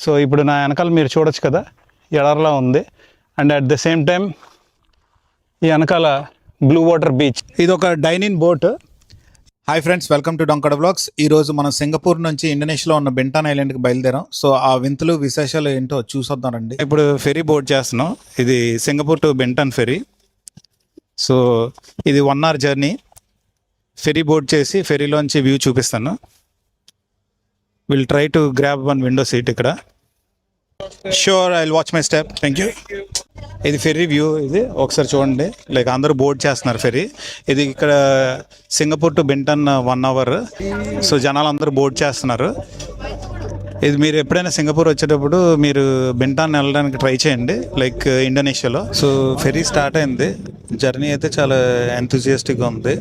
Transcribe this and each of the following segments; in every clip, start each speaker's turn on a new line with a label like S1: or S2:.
S1: So ఇప్పుడు నా వెనకాల మీరు చూడొచ్చు కదా, ఎడారిలా ఉంది. And at the same time ఈ వెనకాల బ్లూ వాటర్ బీచ్. ఇది ఒక dining boat.
S2: Hi friends, welcome to Donkada vlogs. ఈరోజు మనం సింగపూర్ నుంచి ఇండోనేషియాలో ఉన్న బెంటాన్ ఐలాండ్కి బయలుదేరాం. సో ఆ వింతలు విశేషాలు ఏంటో చూసొద్దామండి. ఇప్పుడు ఫెరీ బోట్ చేస్తున్నాం. ఇది Singapore to Bintan ferry. So ఇది 1 hour జర్నీ. ఫెరీ బోట్ చేసి ఫెరీలోంచి వ్యూ చూపిస్తాను. Will try to grab one window seat ఇక్కడ. Sure, I will watch my step. Thank you. ఇది ఫెరీ వ్యూ. ఇది ఒకసారి చూడండి. లైక్ అందరూ బోట్ చేస్తున్నారు ఫెరీ. ఇది ఇక్కడ సింగపూర్ టు బెంటాన్ 1 hour. సో జనాలు అందరూ బోట్ చేస్తున్నారు. ఇది మీరు ఎప్పుడైనా సింగపూర్ వచ్చేటప్పుడు మీరు బెంటాన్ వెళ్ళడానికి ట్రై చేయండి, లైక్ ఇండోనేషియాలో. సో ఫెరీ స్టార్ట్ అయింది. జర్నీ అయితే చాలా ఎంతూజియాస్టిక్గా ఉంది.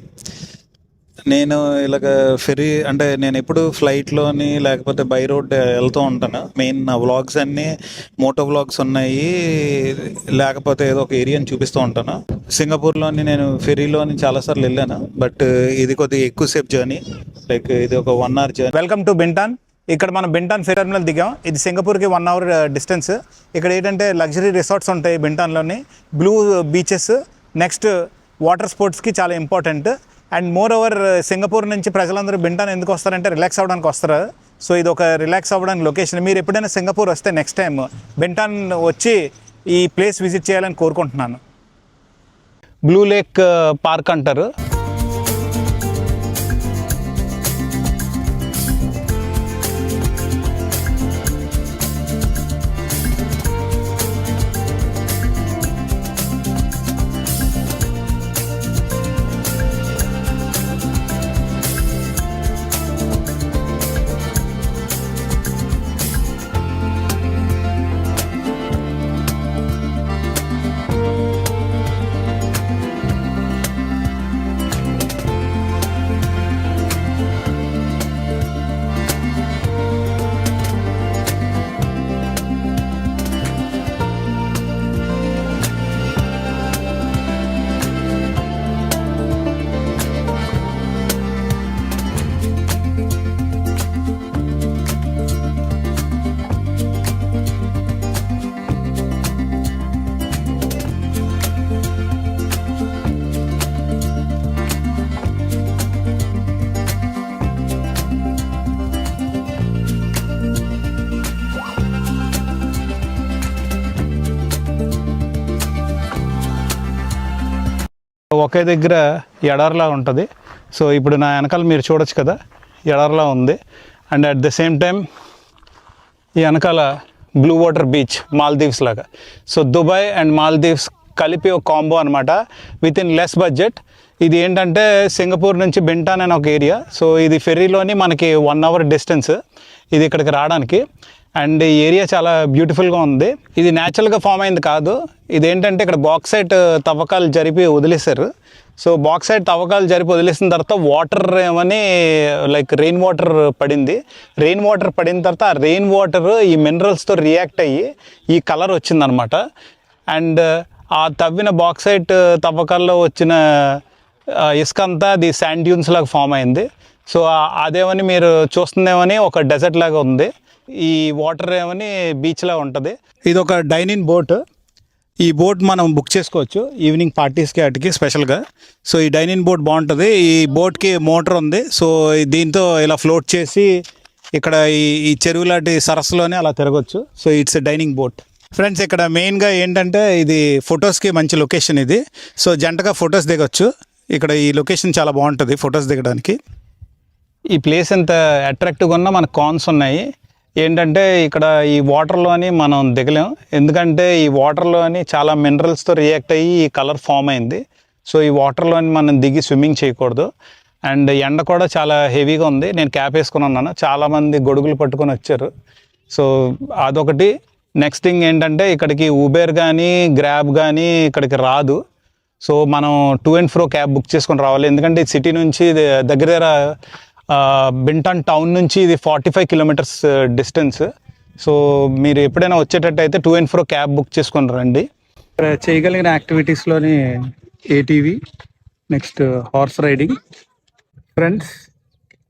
S2: నేను ఇలాగ ఫెరీ అంటే నేను ఎప్పుడు ఫ్లైట్లోని లేకపోతే బై రోడ్ వెళ్తూ ఉంటాను. మెయిన్ నా వ్లాగ్స్ అన్నీ మోటో వ్లాగ్స్ ఉన్నాయి, లేకపోతే ఏదో ఒక ఏరియాని చూపిస్తూ ఉంటాను. సింగపూర్లోని నేను ఫెరీలోని చాలాసార్లు వెళ్ళాను, బట్ ఇది కొద్దిగా ఎక్కువసేపు జర్నీ. లైక్ ఇది ఒక 1 hour journey.
S1: Welcome to Bintan. ఇక్కడ మనం బెంటాన్ ఫెరీ టర్మినల్ దిగాం. ఇది సింగపూర్కి 1 hour డిస్టెన్స్. ఇక్కడ ఏంటంటే లగ్జరీ రిసార్ట్స్ ఉంటాయి బెంటాన్లోని, బ్లూ బీచెస్. నెక్స్ట్ వాటర్ స్పోర్ట్స్కి చాలా important. And more over Singapore నుంచి ప్రజలందరూ బెంటాన్ ఎందుకు వస్తారంటే రిలాక్స్ అవ్వడానికి వస్తారు. సో ఇది ఒక రిలాక్స్ అవ్వడానికి లొకేషన్. మీరు ఎప్పుడైనా సింగపూర్ వస్తే నెక్స్ట్ టైం బెంటాన్ వచ్చి ఈ ప్లేస్ విజిట్ చేయాలని కోరుకుంటున్నాను. బ్లూ లేక్ పార్క్ అంటారు. ఒకే దగ్గర ఎడారిలా ఉంటుంది. సో ఇప్పుడు నా వెనకాల మీరు చూడొచ్చు కదా, ఎడారిలా ఉంది. And at the same time ఈ వెనకాల బ్లూ వాటర్ బీచ్, మాల్దీవ్స్ లాగా. సో దుబాయ్ అండ్ మాల్దీవ్స్ కలిపి ఒక కాంబో అనమాట, విత్ ఇన్ లెస్ బడ్జెట్. ఇది ఏంటంటే సింగపూర్ నుంచి బెంటాన్ అనే ఒక ఏరియా. సో ఇది ఫెరీలోని మనకి 1 hour డిస్టెన్స్ ఇది ఇక్కడికి రావడానికి. అండ్ ఈ ఏరియా చాలా బ్యూటిఫుల్గా ఉంది. ఇది న్యాచురల్గా ఫామ్ అయింది కాదు. ఇదేంటంటే ఇక్కడ బాక్సైట్ తవ్వకాలు జరిపి వదిలేశారు. సో బాక్సైట్ తవ్వకాలు జరిపి వదిలేసిన తర్వాత వాటర్ ఏమని లైక్ రెయిన్ వాటర్ పడింది. రెయిన్ వాటర్ పడిన తర్వాత ఆ రెయిన్ వాటర్ ఈ మినరల్స్తో రియాక్ట్ అయ్యి ఈ కలర్ వచ్చిందనమాట. అండ్ ఆ తవ్విన బాక్సైట్ తవ్వకాల్లో వచ్చిన ఇసుక అంతా అది శాండ్ డ్యూన్స్ లాగా ఫామ్ అయింది. సో అదేమని మీరు చూస్తుందేమని ఒక డెజర్ట్ లాగా ఉంది. ఈ వాటర్ ఏమని బీచ్లా ఉంటుంది. ఇది ఒక డైనింగ్ బోట్. ఈ బోట్ మనం బుక్ చేసుకోవచ్చు ఈవినింగ్ పార్టీస్కి వాటికి స్పెషల్గా. సో ఈ డైనింగ్ బోట్ బాగుంటుంది. ఈ బోట్కి మోటార్ ఉంది. సో దీంతో ఇలా ఫ్లోట్ చేసి ఇక్కడ ఈ చెరువు లాంటి సరస్సులోనే అలా తిరగచ్చు. So it's a dining boat. Friends, ఇక్కడ మెయిన్గా ఏంటంటే ఇది ఫొటోస్కి మంచి లొకేషన్ ఇది. సో జంటగా ఫొటోస్ దిగొచ్చు. ఇక్కడ ఈ లొకేషన్ చాలా బాగుంటుంది ఫొటోస్ దిగడానికి. ఈ ప్లేస్ ఎంత అట్రాక్టివ్గా ఉన్నా మనకు కాన్స్ ఉన్నాయి. ఏంటంటే ఇక్కడ ఈ వాటర్లోని మనం దిగలేం, ఎందుకంటే ఈ వాటర్లోని చాలా మినరల్స్తో రియాక్ట్ అయ్యి ఈ కలర్ ఫామ్ అయింది. సో ఈ వాటర్లోని మనం దిగి స్విమ్మింగ్ చేయకూడదు. అండ్ ఎండ కూడా చాలా హెవీగా ఉంది. నేను క్యాప్ వేసుకుని ఉన్నాను, చాలామంది గొడుగులు పట్టుకొని వచ్చారు. సో అదొకటి. నెక్స్ట్ థింగ్ ఏంటంటే ఇక్కడికి ఊబేర్ కానీ గ్రాబ్ కానీ ఇక్కడికి రాదు. సో మనం to and fro cab book చేసుకొని రావాలి, ఎందుకంటే సిటీ నుంచి దగ్గర బెంటాన్ టౌన్ నుంచి ఇది 45 kilometers డిస్టెన్స్. సో మీరు ఎప్పుడైనా వచ్చేటట్టయితే to and fro cab book చేసుకొని రండి. చేయగలిగిన యాక్టివిటీస్లోని ATV, next horse riding. Friends,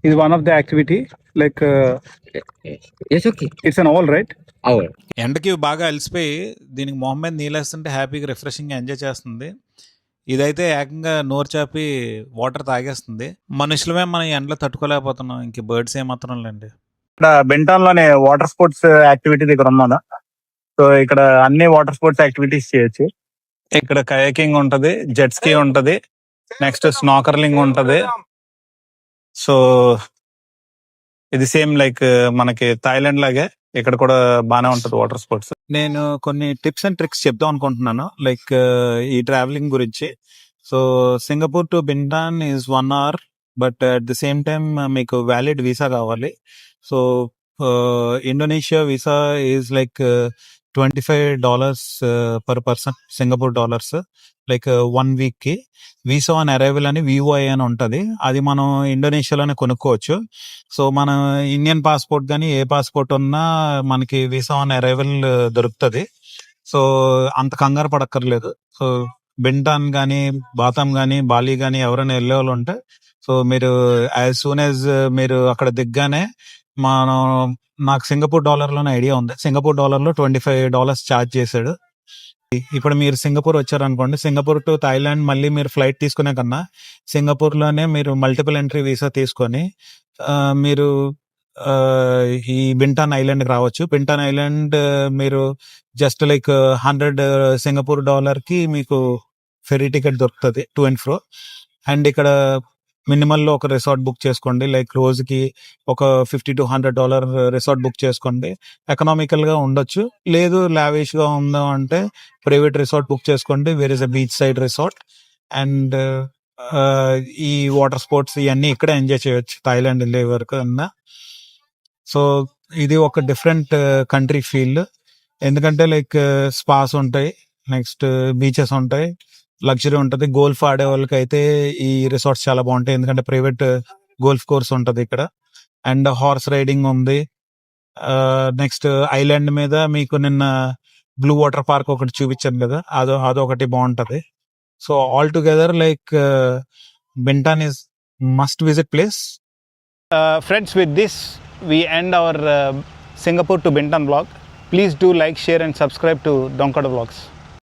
S1: ఇది one of the activity. Like
S3: Yes, okay.
S1: it's an owl, right?
S3: Our.
S2: ఎండకి బాగా అలసిపోయి దీనికి మొహం మీద నీళ్ళేస్తుంటే హ్యాపీగా రిఫ్రెషింగ్గా ఎంజాయ్ చేస్తుంది. ఇదైతే ఏకంగా నోరు చాపి వాటర్ తాగేస్తుంది. మనుషులమే మనం ఈ ఎండలో తట్టుకోలేకపోతున్నాం, ఇంక బర్డ్స్ ఏమాత్రం లేండి.
S1: ఇక్కడ బెంటాన్ లోనే వాటర్ స్పోర్ట్స్ యాక్టివిటీ దగ్గర ఉన్నాను. సో ఇక్కడ అన్ని వాటర్ స్పోర్ట్స్ యాక్టివిటీస్ చేయొచ్చు. ఇక్కడ కయాకింగ్ ఉంటది, జెట్ స్కీ ఉంటది, నెక్స్ట్ స్నాకర్లింగ్ ఉంటది. సో ఇది సేమ్ లైక్ మనకి థాయిలాండ్ లాగే ఇక్కడ కూడా బాగానే ఉంటది వాటర్ స్పోర్ట్స్. నేను కొన్ని టిప్స్ అండ్ ట్రిక్స్ చెప్దాం అనుకుంటున్నాను లైక్ ఈ ట్రావెలింగ్ గురించి. So Singapore to Bintan is 1 hour, but at the same time మీకు వ్యాలిడ్ వీసా కావాలి. So Indonesia visa is like $25 per person, Singapore dollars, like 1 week కి. Visa on arrival అని VOI అని ఉంటది, అది మనం ఇండోనేషియాలోనే కొనుక్కోవచ్చు. సో మన ఇండియన్ పాస్పోర్ట్ కానీ ఏ పాస్పోర్ట్ ఉన్నా మనకి వీసా ఆన్ అరైవల్ దొరుకుతుంది. సో అంత కంగారు పడక్కర్లేదు. సో బెంటాన్ కానీ బాతాం కానీ బాలి కానీ ఎవరైనా వెళ్ళే వాళ్ళు ఉంటే సో మీరు యాజ్ సూన్ యాజ్ మీరు అక్కడ దిగ్గానే మనం నాకు సింగపూర్ డాలర్లోనే ఐడియా ఉంది, సింగపూర్ డాలర్లో $25 ఛార్జ్ చేశాడు. ఇప్పుడు మీరు సింగపూర్ వచ్చారనుకోండి, సింగపూర్ టు థాయిలాండ్ మళ్ళీ మీరు ఫ్లైట్ తీసుకునే కన్నా సింగపూర్లోనే మీరు మల్టిపుల్ ఎంట్రీ వీసా తీసుకొని మీరు ఈ బింటాన్ ఐలాండ్కి రావచ్చు. బింటాన్ ఐలాండ్ మీరు జస్ట్ లైక్ 100 సింగపూర్ డాలర్కి మీకు ఫెరీ టికెట్ దొరుకుతుంది టు అండ్ ఫ్రో. అండ్ ఇక్కడ మినిమల్లో ఒక రిసార్ట్ బుక్ చేసుకోండి, లైక్ రోజుకి ఒక $50 to $100 రిసార్ట్ బుక్ చేసుకోండి. ఎకనామికల్గా ఉండొచ్చు, లేదు లావిష్గా ఉందా అంటే ప్రైవేట్ రిసార్ట్ బుక్ చేసుకోండి, where is a beach side resort. And ఈ వాటర్ స్పోర్ట్స్ ఇవన్నీ ఇక్కడే ఎంజాయ్ చేయొచ్చు థాయిలాండ్ వెళ్ళే వరకు అన్నా. సో ఇది ఒక డిఫరెంట్ కంట్రీ ఫీల్, ఎందుకంటే లైక్ స్పాస్ ఉంటాయి, నెక్స్ట్ బీచెస్ ఉంటాయి, లగ్జరీ ఉంటుంది. గోల్ఫ్ ఆడే వాళ్ళకి అయితే ఈ రిసార్ట్స్ చాలా బాగుంటాయి, ఎందుకంటే ప్రైవేట్ గోల్ఫ్ కోర్స్ ఉంటుంది ఇక్కడ. అండ్ హార్స్ రైడింగ్ ఉంది. నెక్స్ట్ ఐలాండ్ మీద మీకు నిన్న బ్లూ వాటర్ పార్క్ ఒకటి చూపించాను కదా, అదొకటి బాగుంటది. So all together like Bintan is must visit place. Friends, with this we end our Singapore to Bintan vlog. Please do like, share and subscribe to Donkada Vlogs.